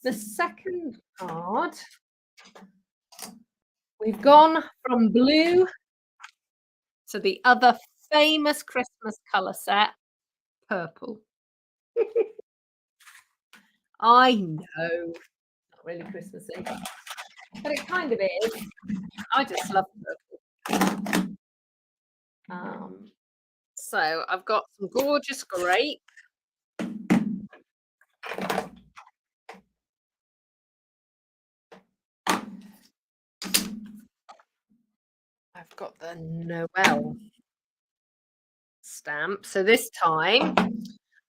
The second card, we've gone from blue to the other famous Christmas colour set, purple. I know, not really Christmassy, but it kind of is. I just love purple. So I've got some gorgeous grape. I've got the Noel stamp. So this time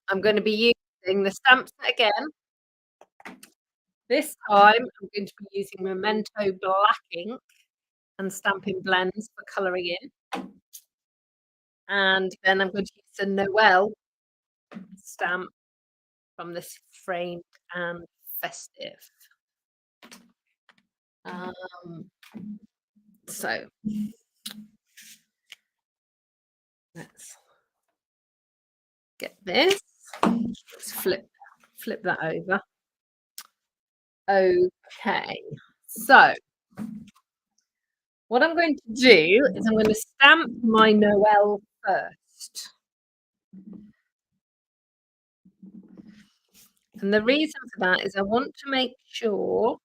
I'm going to be using the stamp set again. This time I'm going to be using Memento Black ink and Stampin' Blends for colouring in. And then I'm going to use the Noel stamp from this Framed and Festive. So let's get this. Let's flip that over. Okay, so what I'm going to do is I'm going to stamp my Noel first. And the reason for that is I want to make sure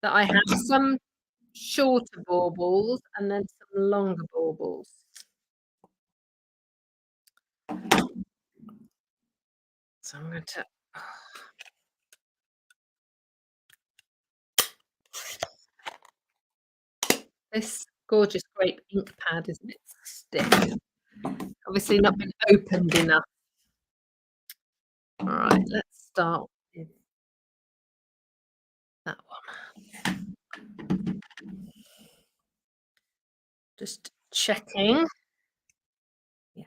that I have some shorter baubles and then some longer baubles. So I'm going to this gorgeous grape ink pad is a bit stiff. Obviously not been opened enough. All right, let's start with that one. Just checking. Yeah.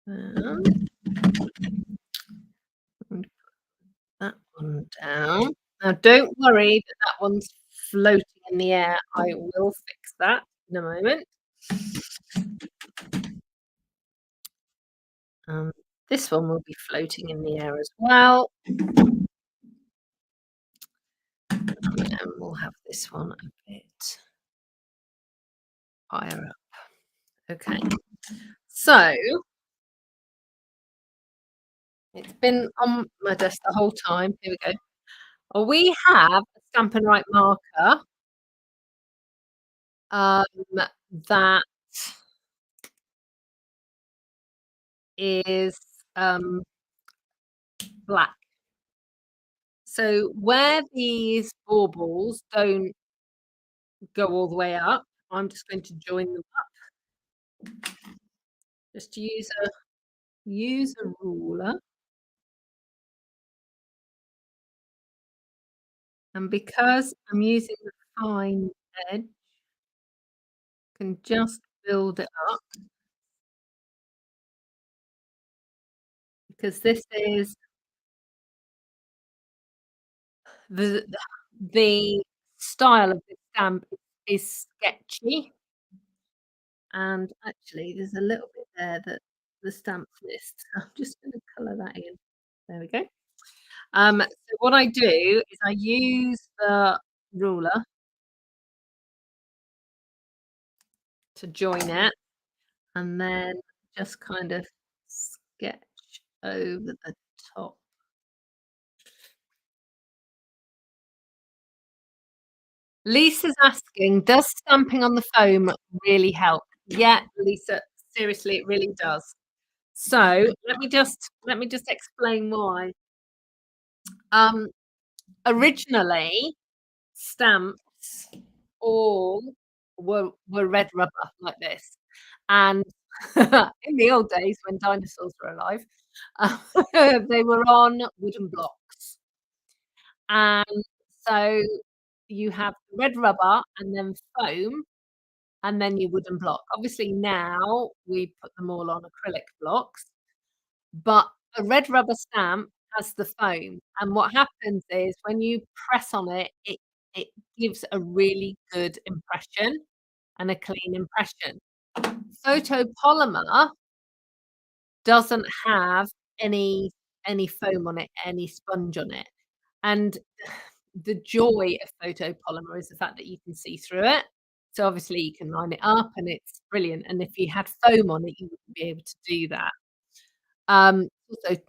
And put that one down. Now don't worry that that one's floating in the air. I will fix that in a moment. Um, this one will be floating in the air as well. And we'll have this one a bit higher up. Okay. So it's been on my desk the whole time. Here we go. We have a Stampin' Right marker, um, that is, um, black. So where these baubles don't go all the way up, I'm just going to join them up. Just use a ruler, and because I'm using the fine edge, can just build it up because this is the the style of the stamp is sketchy, and actually there's a little bit there that the stamp's missed. So I'm just gonna colour that in. There we go. So what I do is I use the ruler to join it, and then just kind of sketch over the top. Lisa's asking, "Does stamping on the foam really help?" Yeah, Lisa, seriously, it really does. So, let me just explain why. Um, Originally, stamps all were red rubber like this, and in the old days when dinosaurs were alive, uh, they were on wooden blocks, and so you have red rubber and then foam and then your wooden block. Obviously, now we put them all on acrylic blocks, but a red rubber stamp has the foam, and what happens is when you press on it, it gives a really good impression and a clean impression. Photopolymer doesn't have any any foam on it, any sponge on it, and the joy of photopolymer is the fact that you can see through it. So obviously you can line it up and it's brilliant, and if you had foam on it, you wouldn't be able to do that. Also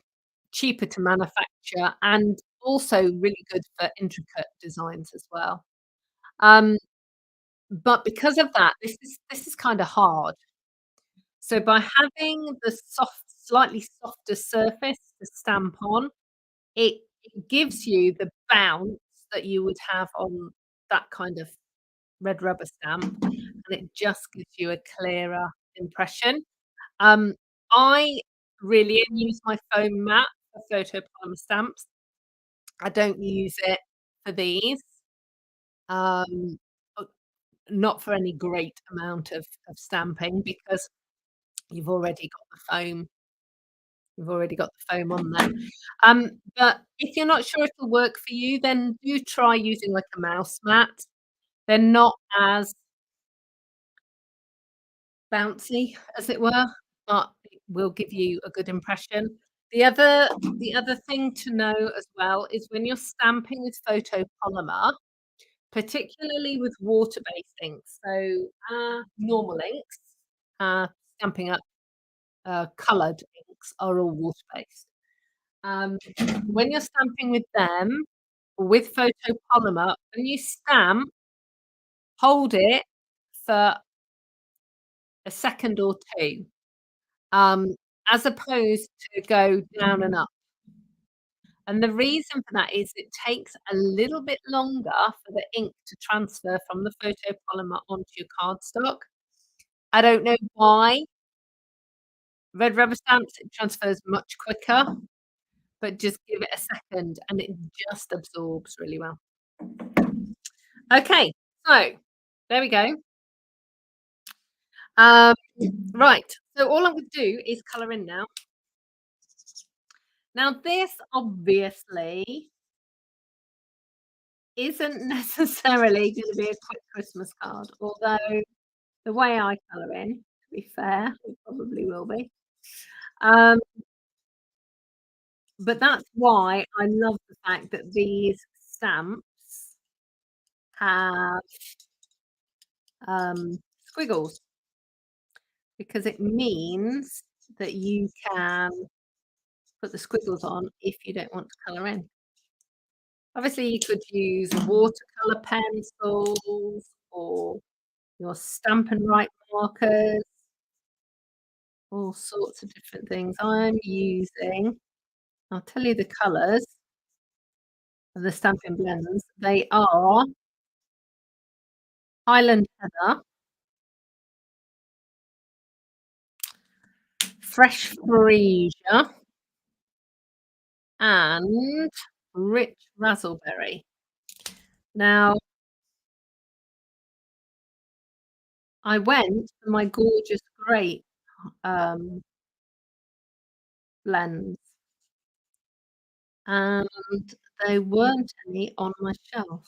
cheaper to manufacture and also really good for intricate designs as well. Um, but because of that, this is kinda hard. So by having the slightly softer surface to stamp on, it gives you the bounce that you would have on that kind of red rubber stamp, and it just gives you a clearer impression. Um, I really only use my foam mat for photopolymer stamps. I don't use it for these, um, uh, not for any great amount of stamping because you've already got the foam you've already got the foam on there. But if you're not sure it'll work for you, then do try using like a mouse mat. They're not as bouncy, as it were, but it will give you a good impression. The other the other thing to know as well is when you're stamping with photopolymer, particularly with water-based inks, so normal inks, Stampin' Up, coloured inks are all water-based. Um, when you're stamping with them, with photopolymer, when you stamp, hold it for a second or 2, um, as opposed to go down and up. And the reason for that is it takes a little bit longer for the ink to transfer from the photopolymer onto your cardstock. I don't know why. Red rubber stamps, it transfers much quicker, but just give it a second and it just absorbs really well. Okay, so there we go. Um, right, so all I'm gonna do is colour in now. Now this obviously isn't necessarily gonna be a quick Christmas card, although the way I colour in, to be fair, it probably will be. Um, but that's why I love the fact that these stamps have, squiggles, because it means that you can put the squiggles on if you don't want to colour in. Obviously, you could use watercolour pencils or your Stampin' Up markers, all sorts of different things. I'm using I'll tell you the colours of the Stampin' Blends. They are Highland Heather, Fresh Freesia, and Rich Razzleberry. Now, I went for my gorgeous grape, um, blends, and there weren't any on my shelf,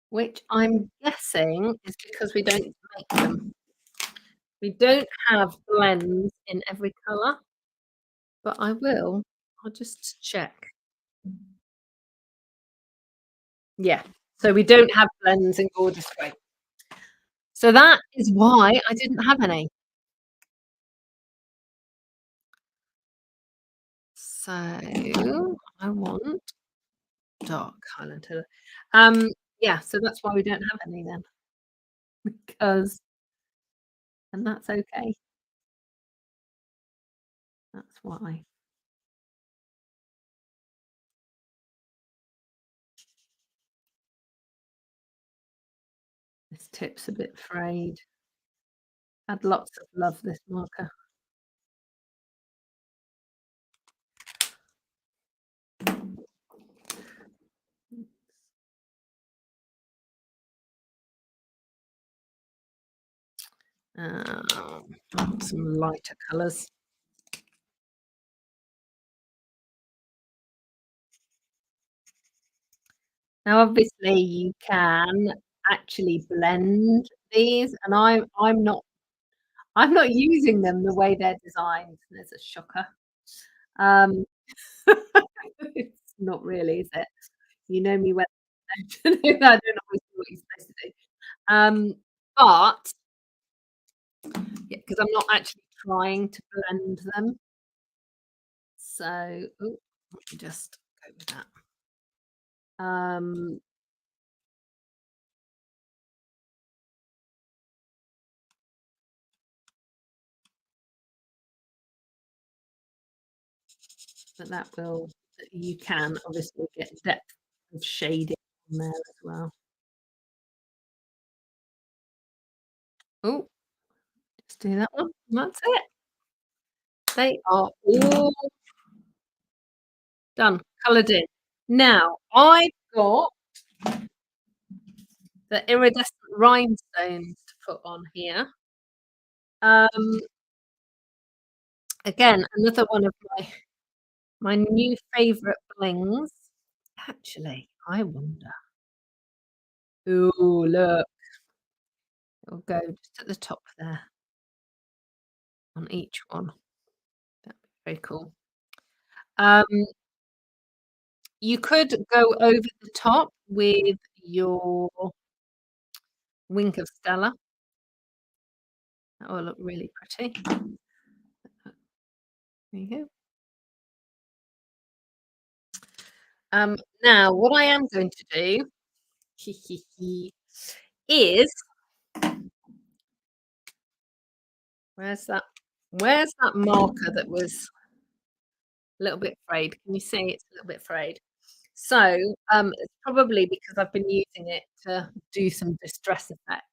which I'm guessing is because we don't make them. We don't have blends in every colour, but I'll just check. Yeah, so we don't have blends in gorgeous grape. So that is why I didn't have any. So I want dark highlighter. Um, yeah, so that's why we don't have any then, because and that's okay. That's why. This tip's a bit frayed. Had lots of love, this marker. Some lighter colours. Now, obviously, you can actually blend these, and I'm not using them the way they're designed. There's a shocker. Um, it's not really, is it? You know me well enough to know that I don't always do what you're supposed to do. But yeah, because 'cause I'm not actually trying to blend them. So, ooh, let me just go with that. Um, but that will you can obviously get depth of shading on there as well. Oh, just do that one, and that's it. They are all done, coloured in. Now, I've got the iridescent rhinestones to put on here. Um, again, another one of my new favourite blings. Actually, I wonder ooh, look, it'll go just at the top there on each one. That'd be very cool. Um, you could go over the top with your Wink of Stella. That will look really pretty. There you go. Now what I am going to do is where's that where's that marker that was a little bit frayed? Can you see it's a little bit frayed? So, it's probably because I've been using it to do some distress effects.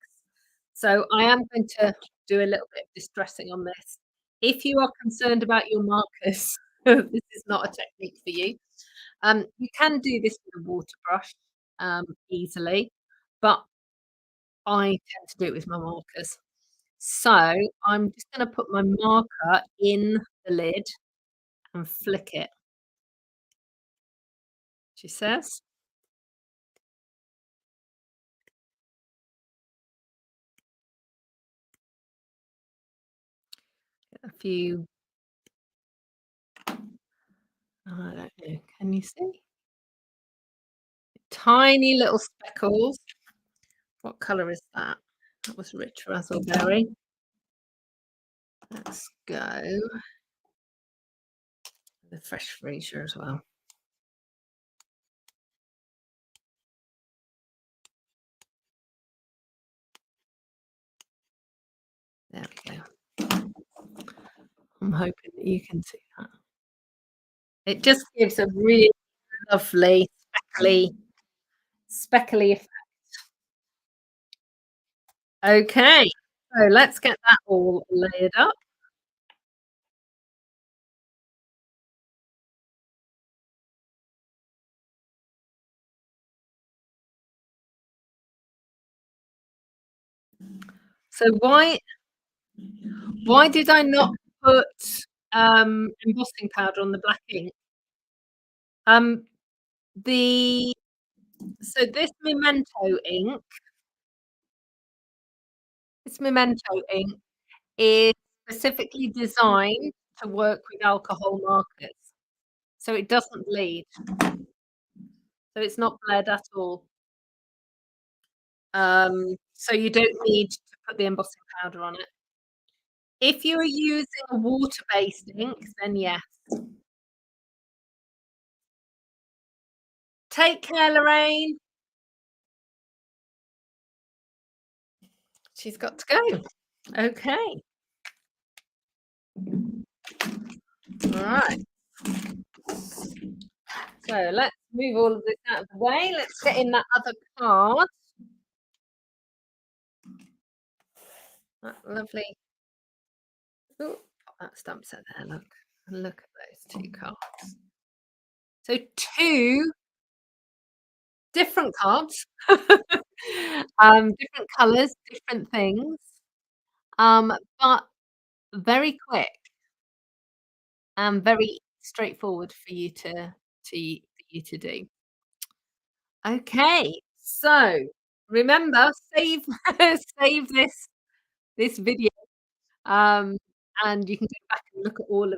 So I am going to do a little bit of distressing on this. If you are concerned about your markers, this is not a technique for you. You can do this with a water brush, easily, but I tend to do it with my markers. So I'm just gonna put my marker in the lid and flick it, she says. a few, I don't know, can you see? Tiny little speckles. What colour is that? That was rich raspberry. Let's go the fresh freezer as well. There we go. I'm hoping that you can see that. It just gives a really lovely speckly effect. Okay, so let's get that all layered up. So why did I not put, embossing powder on the black ink? Um, the so this memento ink is specifically designed to work with alcohol markers, so it doesn't bleed, so it's not bled at all. So you don't need to put the embossing powder on it. If you are using a water-based ink, then yes. Take care, Lorraine. She's got to go. Okay. All right. So let's move all of this out of the way. Let's get in that other card. That lovely. Ooh, pop that stamp set there. Look. Look at those two cards. So two different cards. Different colours, different things. But very quick and very straightforward for you to do. Okay, so remember, save save this video, um, and you can go back and look at all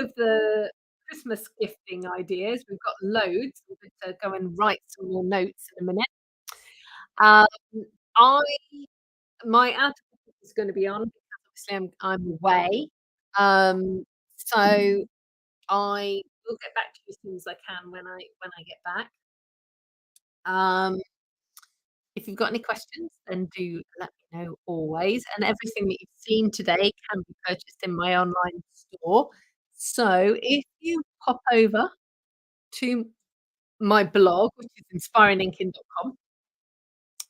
of the Christmas gifting ideas. We've got loads. We're going to go and write some more notes in a minute. Um, I my out is going to be on because obviously I'm away. So I will get back to you as soon as I can when I get back. Um, if you've got any questions, then do let me know always. And everything that you've seen today can be purchased in my online store. So if you pop over to my blog, which is inspiringinking.com,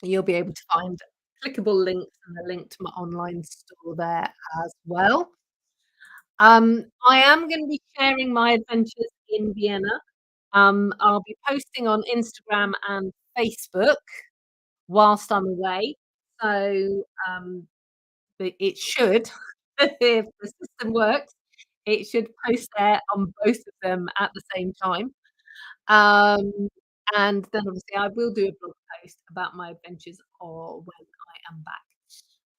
you'll be able to find clickable links and a link to my online store there as well. I am going to be sharing my adventures in Vienna. I'll be posting on Instagram and Facebook whilst I'm away. So, it should, if the system works, it should post there on both of them at the same time. Um, and then obviously I will do a blog post about my adventures or when I am back.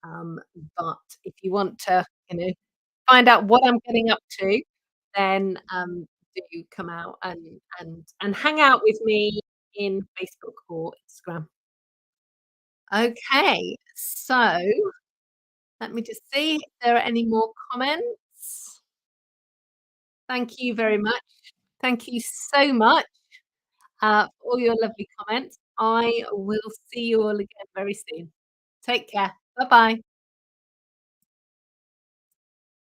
Um, but if you want to, you know, find out what I'm getting up to, then, do come out and hang out with me in Facebook or Instagram. Okay, so let me just see if there are any more comments. Thank you very much. Thank you so much, for all your lovely comments. I will see you all again very soon. Take care. Bye-bye.